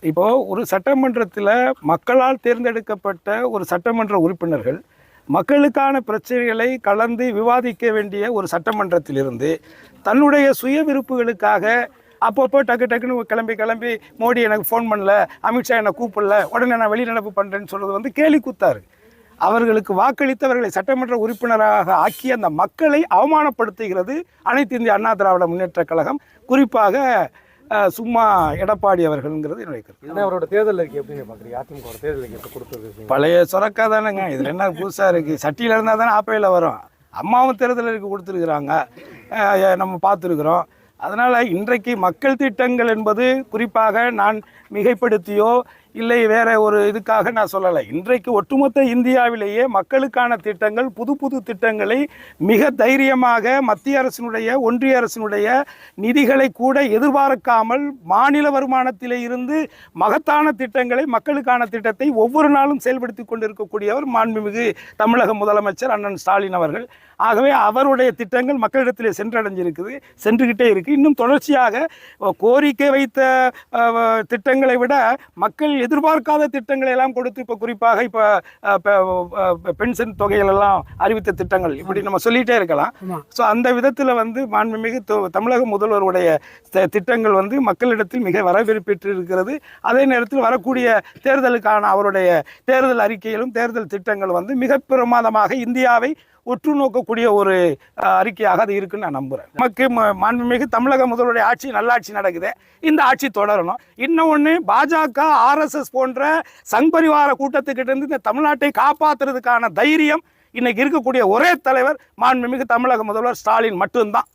இப்போ ஒரு சட்டமன்றத்தில் மக்களால் தேர்ந்தெடுக்கப்பட்ட ஒரு சட்டமன்ற உறுப்பினர்கள் மக்களுக்கான பிரச்சனைகளை கலந்து விவாதிக்க வேண்டிய ஒரு சட்டமன்றத்திலிருந்து தன்னுடைய சுய விருப்புகளுக்காக அப்பப்போ டக்குன்னு கிளம்பி மோடி எனக்கு ஃபோன் பண்ணல, அமித்ஷா என்னை கூப்பிடல, உடனே நான் வெளிநடப்பு பண்ணுறேன்னு சொல்கிறது வந்து கேலி கூத்தாரு. அவர்களுக்கு வாக்களித்தவர்களை சட்டமன்ற உறுப்பினராக ஆக்கிய அந்த மக்களை அவமானப்படுத்துகிறது அனைத்து இந்திய அண்ணா திராவிட முன்னேற்ற கழகம், குறிப்பாக சும்மா எடப்பாடி அவர்கள்ங்கிறது என்னுடைய கருத்து. அவரோட தேர்தல் அறிக்கை எப்படி பார்க்குறீங்க? அதிமுக தேர்தல் அறிக்கை கொடுத்தது பழைய சொரக்கா தானேங்க, இதில் என்ன புதுசாக இருக்குது? சட்டியில் இருந்தால் தானே ஆப்பையில் வரும். அம்மாவும் தேர்தல் அறிக்கை கொடுத்துருக்குறாங்க, நம்ம பார்த்துருக்குறோம். அதனால் இன்றைக்கு மக்கள் திட்டங்கள் என்பது குறிப்பாக நான் மிகைப்படுத்தியோ இல்லை வேற ஒரு இதுக்காக நான் சொல்லலை. இன்றைக்கு ஒட்டுமொத்த இந்தியாவிலேயே மக்களுக்கான திட்டங்கள், புது திட்டங்களை மிக தைரியமாக மத்திய அரசினுடைய ஒன்றிய அரசினுடைய நிதிகளை கூட எதிர்பார்க்காமல் மாநில வருமானத்திலே இருந்து மகத்தான திட்டங்களை, மக்களுக்கான திட்டத்தை ஒவ்வொரு நாளும் செயல்படுத்தி கொண்டிருக்கக்கூடியவர் மாண்புமிகு தமிழக முதலமைச்சர் அண்ணன் ஸ்டாலின் அவர்கள். ஆகவே அவருடைய திட்டங்கள் மக்களிடத்திலே சென்றடைஞ்சிருக்குது, சென்றுகிட்டே இருக்குது. இன்னும் தொடர்ச்சியாக கோரிக்கை வைத்த திட்டங்களை விட மக்கள் எதிர்பார்க்காத திட்டங்களை எல்லாம் கொடுத்து, இப்போ குறிப்பாக இப்போ பென்ஷன் தொகைகளெல்லாம் அறிவித்த திட்டங்கள் இப்படி நம்ம சொல்லிகிட்டே இருக்கலாம். ஸோ அந்த விதத்தில் வந்து மாண்புமிகு தமிழக முதல்வருடைய திட்டங்கள் வந்து மக்களிடத்தில் மிக வரவேற்பெற்று இருக்கிறது. அதே நேரத்தில் வரக்கூடிய தேர்தலுக்கான அவருடைய தேர்தல் அறிக்கையிலும் தேர்தல் திட்டங்கள் வந்து மிக பிரமாதமாக இந்தியாவை உற்று நோக்கக்கூடிய ஒரு அறிக்கையாக அது இருக்குன்னு நான் நம்புகிறேன். நமக்கு மாண்புமிகு தமிழக முதல்வருடைய ஆட்சி நல்லாட்சி நடக்குது, இந்த ஆட்சி தொடரணும். இன்னொன்று, பாஜக RSS போன்ற சங்பரிவார கூட்டத்துக்கிட்ட இருந்து இந்த தமிழ்நாட்டை காப்பாற்றுறதுக்கான தைரியம் இன்னைக்கு இருக்கக்கூடிய ஒரே தலைவர் மாண்புமிகு தமிழக முதல்வர் ஸ்டாலின் மட்டும்தான்.